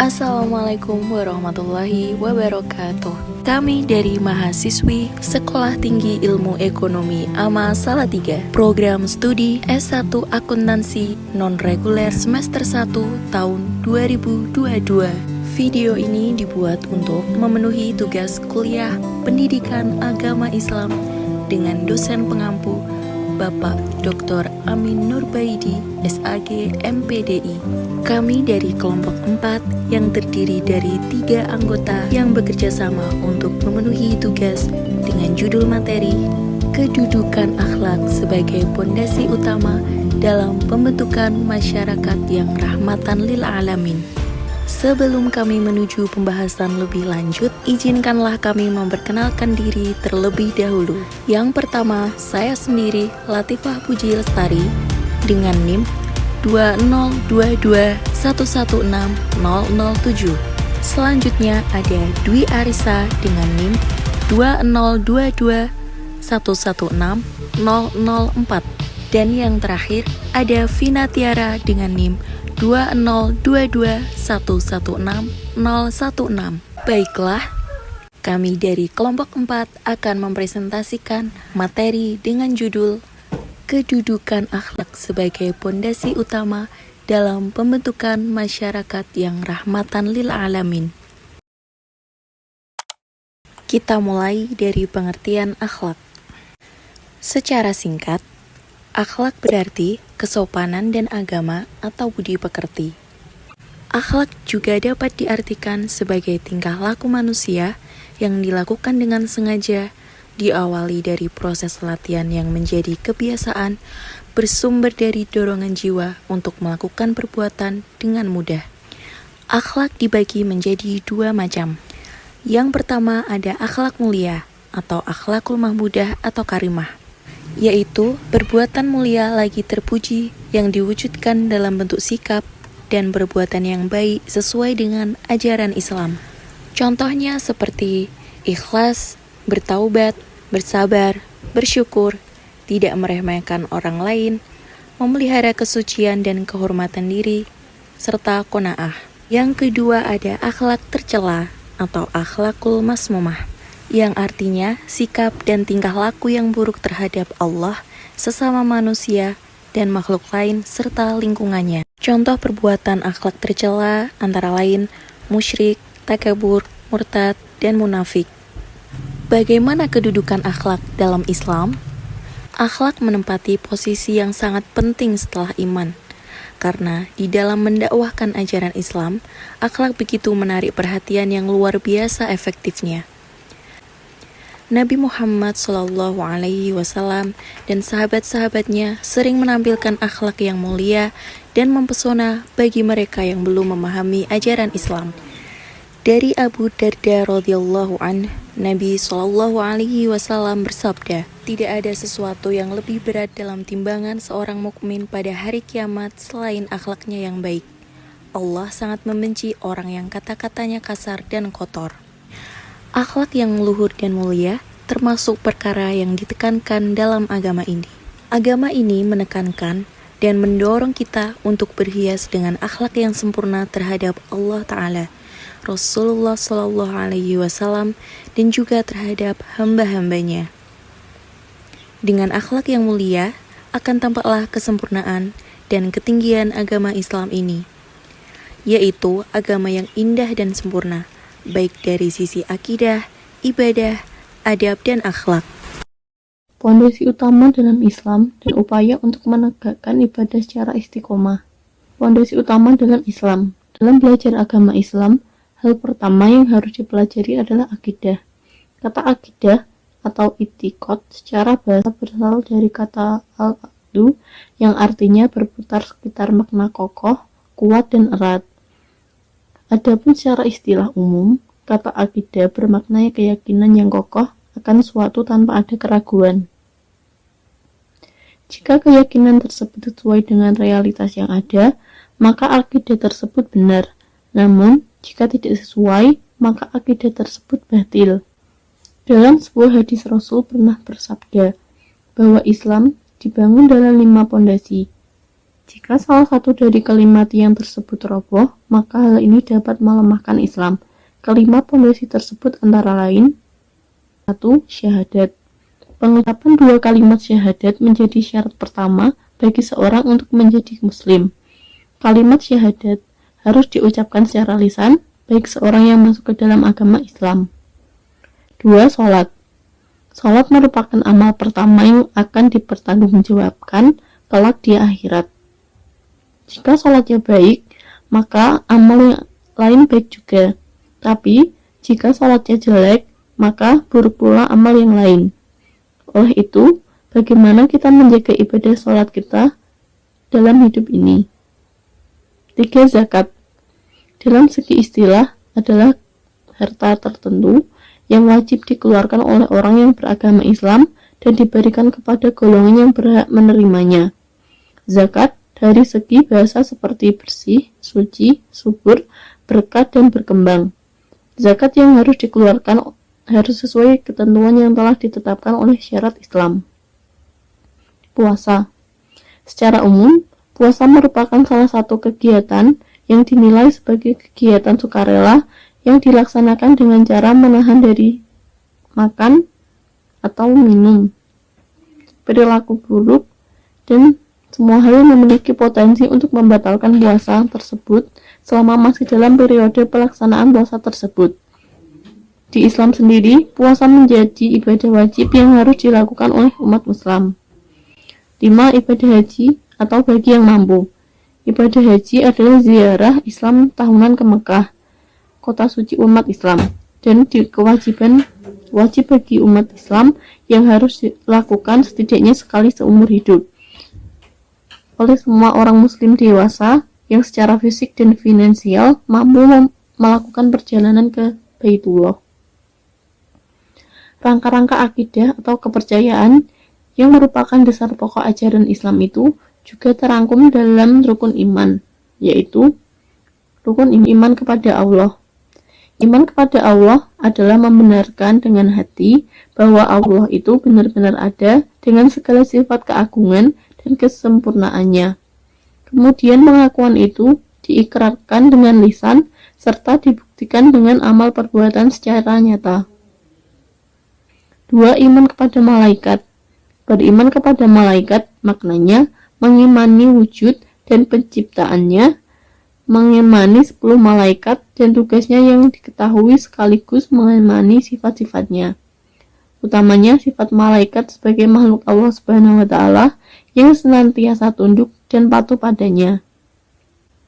Assalamualaikum warahmatullahi wabarakatuh. Kami dari mahasiswi Sekolah Tinggi Ilmu Ekonomi AMA Salatiga, program studi S1 Akuntansi non-reguler semester 1 tahun 2022. Video ini dibuat untuk memenuhi tugas kuliah Pendidikan Agama Islam dengan dosen pengampu Bapak Dr. Amin Nurbaidi, SAG MPDI. Kami dari kelompok 4 yang terdiri dari 3 anggota yang bekerja sama untuk memenuhi tugas dengan judul materi Kedudukan Akhlak sebagai pondasi utama dalam pembentukan masyarakat yang rahmatan lil alamin. Sebelum kami menuju pembahasan lebih lanjut, izinkanlah kami memperkenalkan diri terlebih dahulu. Yang pertama, saya sendiri Latifah Puji Lestari dengan NIM 20221160007. Selanjutnya ada Dwi Arisa dengan NIM 20221160004. Dan yang terakhir ada Vina Tiara dengan NIM 20221160016. Baiklah, kami dari kelompok 4 akan mempresentasikan materi dengan judul Kedudukan Akhlak sebagai pondasi utama dalam pembentukan masyarakat yang rahmatan lil alamin. Kita mulai dari pengertian akhlak. Secara singkat, akhlak berarti kesopanan dan agama atau budi pekerti. Akhlak juga dapat diartikan sebagai tingkah laku manusia yang dilakukan dengan sengaja, diawali dari proses latihan yang menjadi kebiasaan, bersumber dari dorongan jiwa untuk melakukan perbuatan dengan mudah. Akhlak dibagi menjadi 2 macam. Yang pertama ada akhlak mulia atau akhlakul mahmudah atau karimah, yaitu perbuatan mulia lagi terpuji yang diwujudkan dalam bentuk sikap dan perbuatan yang baik sesuai dengan ajaran Islam. Contohnya seperti ikhlas, bertaubat, bersabar, bersyukur, tidak meremehkan orang lain, memelihara kesucian dan kehormatan diri, serta qanaah. Yang kedua ada akhlak tercela atau akhlakul masmumah, yang artinya sikap dan tingkah laku yang buruk terhadap Allah, sesama manusia, dan makhluk lain serta lingkungannya. Contoh perbuatan akhlak tercela antara lain musyrik, takabur, murtad, dan munafik. Bagaimana kedudukan akhlak dalam Islam? Akhlak menempati posisi yang sangat penting setelah iman, karena di dalam mendakwahkan ajaran Islam, akhlak begitu menarik perhatian yang luar biasa efektifnya. Nabi Muhammad SAW dan sahabat-sahabatnya sering menampilkan akhlak yang mulia dan mempesona bagi mereka yang belum memahami ajaran Islam. Dari Abu Darda radhiyallahu anhu, Nabi SAW bersabda, "Tidak ada sesuatu yang lebih berat dalam timbangan seorang mukmin pada hari kiamat selain akhlaknya yang baik. Allah sangat membenci orang yang kata-katanya kasar dan kotor." Akhlak yang luhur dan mulia termasuk perkara yang ditekankan dalam agama ini. Agama ini menekankan dan mendorong kita untuk berhias dengan akhlak yang sempurna terhadap Allah Ta'ala, Rasulullah SAW, dan juga terhadap hamba-hambanya. Dengan akhlak yang mulia, akan tampaklah kesempurnaan dan ketinggian agama Islam ini, yaitu agama yang indah dan sempurna, baik dari sisi akidah, ibadah, adab, dan akhlak. Pondasi utama dalam Islam dan upaya untuk menegakkan ibadah secara istiqomah. Pondasi utama dalam Islam. Dalam belajar agama Islam, hal pertama yang harus dipelajari adalah akidah. Kata akidah atau i'tiqad secara bahasa berasal dari kata al-aqdu yang artinya berputar sekitar makna kokoh, kuat, dan erat. Adapun secara istilah umum, kata akidah bermakna keyakinan yang kokoh akan suatu tanpa ada keraguan. Jika keyakinan tersebut sesuai dengan realitas yang ada, maka akidah tersebut benar. Namun, jika tidak sesuai, maka akidah tersebut batil. Dalam sebuah hadis Rasul pernah bersabda bahwa Islam dibangun dalam 5 pondasi. Jika salah satu dari kalimat yang tersebut roboh, maka hal ini dapat melemahkan Islam. Kelima pondasi tersebut antara lain: 1. Syahadat. Pengucapan dua kalimat syahadat menjadi syarat pertama bagi seorang untuk menjadi muslim. Kalimat syahadat harus diucapkan secara lisan, baik seorang yang masuk ke dalam agama Islam. 2. Salat. Salat merupakan amal pertama yang akan dipertanggungjawabkan kelak di akhirat. Jika salatnya baik, maka amal yang lain baik juga. Tapi, jika salatnya jelek, maka buruk pula amal yang lain. Oleh itu, bagaimana kita menjaga ibadah salat kita dalam hidup ini? 3. Zakat. Dalam segi istilah adalah harta tertentu yang wajib dikeluarkan oleh orang yang beragama Islam dan diberikan kepada golongan yang berhak menerimanya. Zakat dari segi bahasa seperti bersih, suci, subur, berkat, dan berkembang. Zakat yang harus dikeluarkan harus sesuai ketentuan yang telah ditetapkan oleh syariat Islam. Puasa. Secara umum, puasa merupakan salah satu kegiatan yang dinilai sebagai kegiatan sukarela yang dilaksanakan dengan cara menahan dari makan atau minum, perilaku buruk, dan semua hal yang memiliki potensi untuk membatalkan puasa tersebut selama masih dalam periode pelaksanaan puasa tersebut. Di Islam sendiri, puasa menjadi ibadah wajib yang harus dilakukan oleh umat Islam. 5. Ibadah haji atau bagi yang mampu. Ibadah haji adalah ziarah Islam tahunan ke Mekah, kota suci umat Islam, dan kewajiban wajib bagi umat Islam yang harus dilakukan setidaknya sekali seumur hidup oleh semua orang muslim dewasa yang secara fisik dan finansial mampu melakukan perjalanan ke Baitullah. Rangka-rangka akidah atau kepercayaan yang merupakan dasar pokok ajaran Islam itu juga terangkum dalam rukun iman, yaitu rukun iman kepada Allah. Iman kepada Allah adalah membenarkan dengan hati bahwa Allah itu benar-benar ada dengan segala sifat keagungan dan kesempurnaannya. Kemudian pengakuan itu diikrarkan dengan lisan serta dibuktikan dengan amal perbuatan secara nyata. 2. Iman kepada malaikat. Beriman kepada malaikat maknanya mengimani wujud dan penciptaannya, mengimani 10 malaikat dan tugasnya yang diketahui sekaligus mengimani sifat-sifatnya. Utamanya sifat malaikat sebagai makhluk Allah Subhanahu wa Ta'ala yang senantiasa tunduk dan patuh padanya.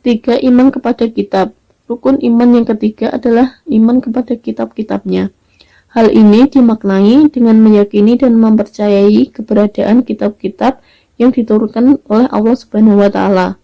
3. Iman kepada kitab. Rukun iman yang ketiga adalah iman kepada kitab-kitabnya. Hal ini dimaknai dengan meyakini dan mempercayai keberadaan kitab-kitab yang diturunkan oleh Allah Subhanahu wa Ta'ala.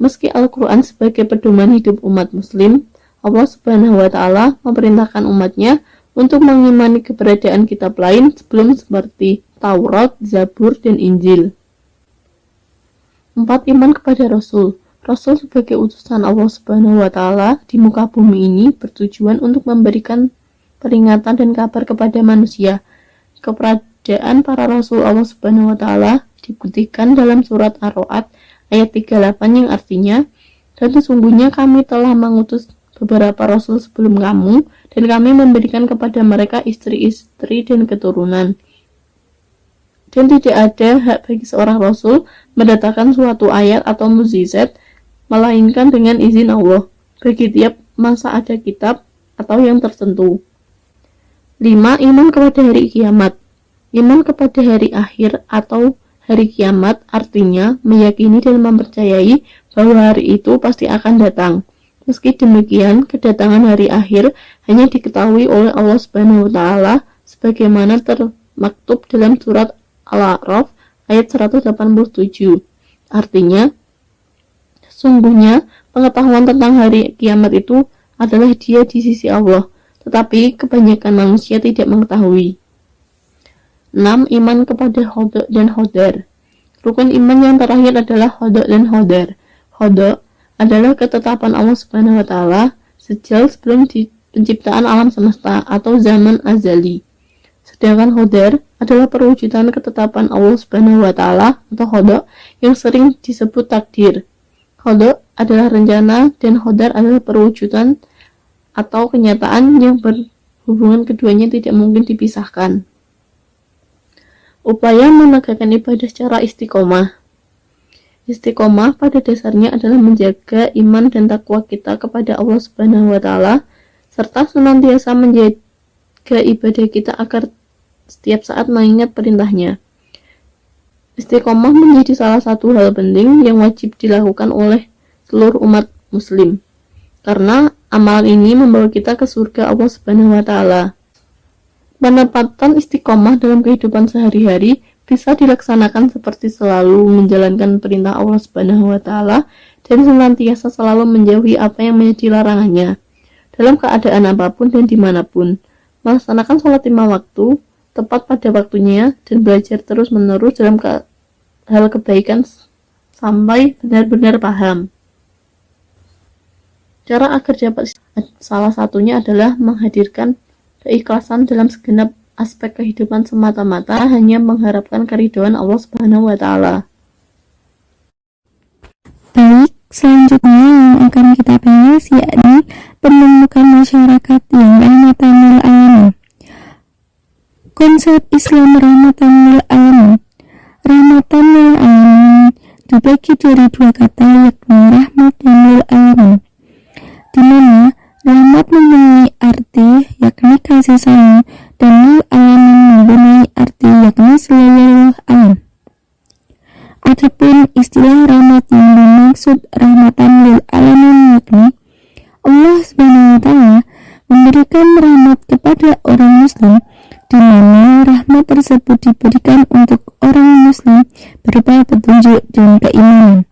Meski Al-Quran sebagai pedoman hidup umat muslim, Allah Subhanahu wa Ta'ala memerintahkan umatnya untuk mengimani keberadaan kitab lain sebelum seperti Taurat, Zabur, dan Injil. 4. Iman kepada Rasul. Rasul sebagai utusan Allah Subhanahu wa Ta'ala di muka bumi ini bertujuan untuk memberikan peringatan dan kabar kepada manusia. Keberadaan para Rasul Allah Subhanahu wa Ta'ala dibuktikan dalam surat Ar-Ra'd ayat 38 yang artinya, dan sesungguhnya kami telah mengutus beberapa Rasul sebelum kamu, dan kami memberikan kepada mereka istri-istri dan keturunan. Dan tidak ada hak bagi seorang Rasul mendatangkan suatu ayat atau mukjizat, melainkan dengan izin Allah, bagi tiap masa ada kitab atau yang tertentu. 5. Iman kepada hari kiamat. Iman kepada hari akhir atau hari kiamat artinya meyakini dan mempercayai bahwa hari itu pasti akan datang. Meski demikian, kedatangan hari akhir hanya diketahui oleh Allah Subhanahu wa Ta'ala sebagaimana termaktub dalam surat Al-A'raf ayat 187. Artinya, sesungguhnya pengetahuan tentang hari kiamat itu adalah dia di sisi Allah, tetapi kebanyakan manusia tidak mengetahui. 6. Iman kepada Qada dan Qadar. Rukun iman yang terakhir adalah Qada dan Qadar. Qada adalah ketetapan Allah Subhanahu wa Ta'ala sejak sebelum penciptaan alam semesta atau zaman azali. Sedangkan Qadar adalah perwujudan ketetapan Allah Subhanahu wa Ta'ala atau Qada yang sering disebut takdir. Qada adalah rencana dan qadar adalah perwujudan atau kenyataan yang berhubungan keduanya tidak mungkin dipisahkan. Upaya menegakkan ibadah secara istiqomah. Istiqomah pada dasarnya adalah menjaga iman dan takwa kita kepada Allah Subhanahu wa taala serta senantiasa menjaga ibadah kita agar setiap saat mengingat perintahnya. Istiqomah menjadi salah satu hal penting yang wajib dilakukan oleh seluruh umat muslim karena amalan ini membawa kita ke surga Allah Subhanahu wa taala. Penempatan istiqomah dalam kehidupan sehari-hari bisa dilaksanakan seperti selalu menjalankan perintah Allah Subhanahu wa taala dan senantiasa selalu menjauhi apa yang menjadi larangannya dalam keadaan apapun dan dimanapun, melaksanakan sholat 5 waktu tepat pada waktunya dan belajar terus-menerus dalam hal kebaikan sampai benar-benar paham. Cara agar dapat salah satunya adalah menghadirkan keikhlasan dalam segenap aspek kehidupan semata-mata hanya mengharapkan keridhaan Allah Subhanahu wa taala. Baik, selanjutnya yang akan kita bahas yakni pembentukan masyarakat yang rahmatan lil alamin. Konsep Islam rahmatan lil alamin. Rahmatan lil alamin dibagi dari dua kata yakni rahmat dan lil alamin, di mana rahmat mempunyai arti yakni kasih sayang dan lil alamin mempunyai arti yakni seluruh alam. Adapun istilah rahmat yang dimaksud rahmatan lil alamin yakni Allah Subhanahu wa taala memberikan rahmat kepada orang muslim, di mana rahmat tersebut diberikan untuk orang muslim berupa petunjuk dan keimanan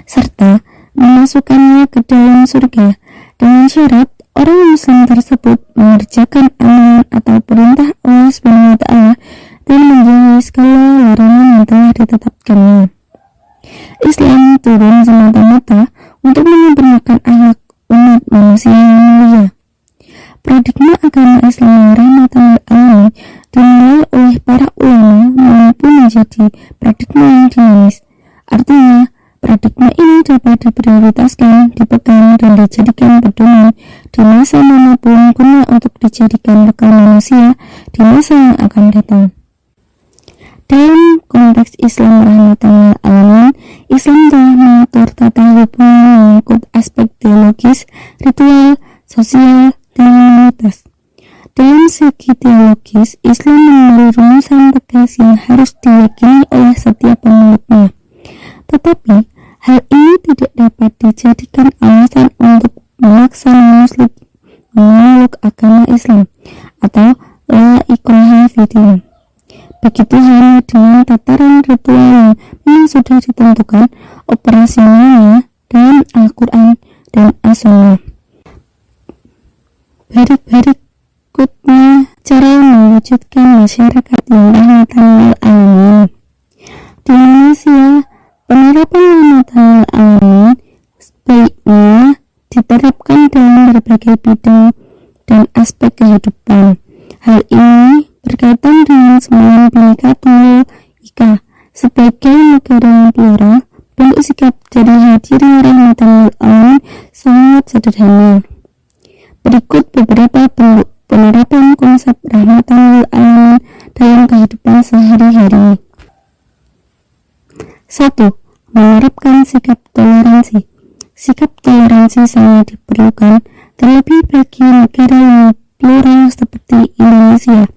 serta memasukkannya ke dalam surga dengan syarat orang muslim tersebut mengerjakan amalan atau perintah Allah Subhanahu wa taala dan menjauhi segala larangan yang telah ditetapkannya. Islam turun semata-mata untuk menyempurnakan akhlak umat manusia yang mulia. Paradigma agama Islam rahmatan lil alamin dinilai oleh para ulama mampu menjadi paradigma yang dinamis. Artinya, paradigma ini dapat diprioritaskan, dipegang, dan dijadikan pedoman di masa manapun guna untuk dijadikan bekal manusia di masa yang akan datang. Dalam konteks Islam rahmatan lil alamin, Islam telah mengatur tata hubungan mengikut aspek teologis, ritual, sosial, dan humanitas. Dalam segi teologis, Islam memberi rumusan tegas yang harus diyakini oleh setiap pemeluknya. Tetapi, hal ini tidak dapat dijadikan alasan untuk memaksa muslim memeluk agama Islam atau la ikraha fid-din. Begitu halnya dengan tataran ritual yang memang sudah ditentukan operasionalnya dalam Al-Quran dan As-Sunnah. Berikutnya cara mewujudkan masyarakat yang rahmatan lil alamin. Di Indonesia, penerapan rahmatan lil alamin sebaiknya diterapkan dalam berbagai bidang dan aspek kehidupan. Hal ini berkaitan dengan semangat Bhinneka Tunggal Ika. Sebagai negara yang plural, bentuk sikap dari hadirnya rahmatan lil alamin sangat sederhana. Berikut beberapa bentuk penerapan konsep rahmatan lil alamin dalam kehidupan sehari-hari. 1. Menerapkan sikap toleransi. Sikap toleransi sangat diperlukan, terlebih bagi negara yang plural seperti Indonesia.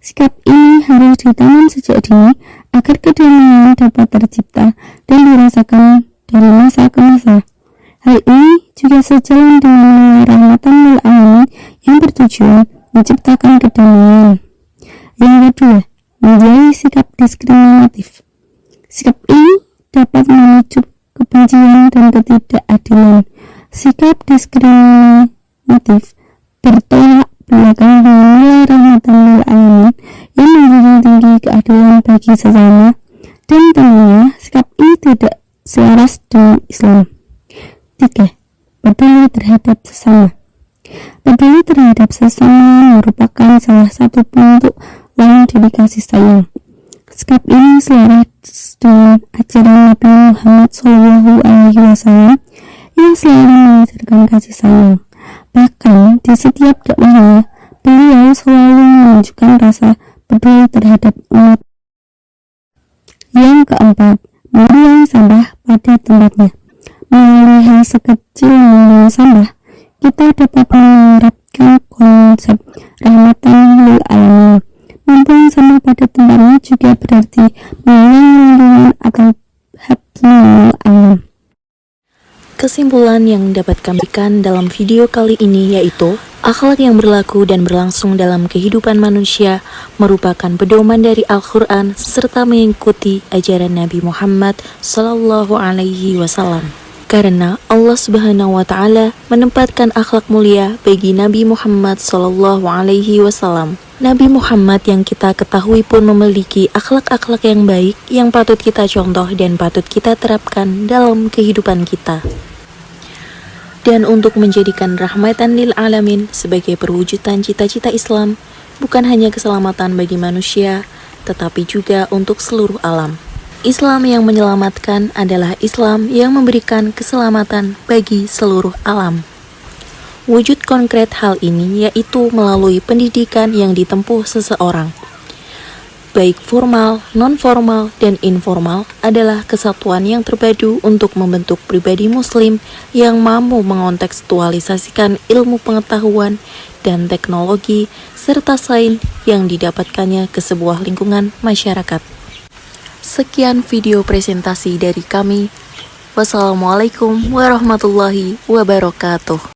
Sikap ini harus ditanam sejak dini agar kedamaian dapat tercipta dan dirasakan dari masa ke masa. Hal ini juga sejalan dengan nilai rahmatan lil alamin yang bertujuan menciptakan kedamaian. Yang kedua, menjauhi sikap diskriminatif. Sikap ini dapat memicu kebencian dan ketidakadilan. Sikap diskriminatif bertolak belakang dengan nilai rahmatan lil alamin yang menjunjung tinggi keadilan bagi sesama, dan tentunya sikap ini tidak selaras dengan Islam. 3. Peduli terhadap sesama. Peduli terhadap sesama merupakan salah satu bentuk lain dari kasih sayang. Sikap ini selaras dengan ajaran Nabi Muhammad SAW yang selalu mengajarkan kasih sayang. Bahkan di setiap dakwahnya, beliau selalu menunjukkan rasa peduli terhadap umat. Yang keempat, membuang sampah pada tempatnya. Melalui hal sekecil membuang sampah, kita dapat menerapkan konsep rahmatan lil alamin. Membuang sampah pada tempatnya juga berarti menyayangi lingkungan atau hablumul alam. Kesimpulan yang dapat kami berikan dalam video kali ini yaitu akhlak yang berlaku dan berlangsung dalam kehidupan manusia merupakan pedoman dari Al-Quran serta mengikuti ajaran Nabi Muhammad SAW. Karena Allah Subhanahu wa Ta'ala menempatkan akhlak mulia bagi Nabi Muhammad SAW. Nabi Muhammad yang kita ketahui pun memiliki akhlak-akhlak yang baik yang patut kita contoh dan patut kita terapkan dalam kehidupan kita. Dan untuk menjadikan rahmatan lil alamin sebagai perwujudan cita-cita Islam, bukan hanya keselamatan bagi manusia, tetapi juga untuk seluruh alam. Islam yang menyelamatkan adalah Islam yang memberikan keselamatan bagi seluruh alam. Wujud konkret hal ini yaitu melalui pendidikan yang ditempuh seseorang. Baik formal, non-formal, dan informal adalah kesatuan yang terpadu untuk membentuk pribadi muslim yang mampu mengontekstualisasikan ilmu pengetahuan dan teknologi serta sains yang didapatkannya ke sebuah lingkungan masyarakat. Sekian video presentasi dari kami. Wassalamualaikum warahmatullahi wabarakatuh.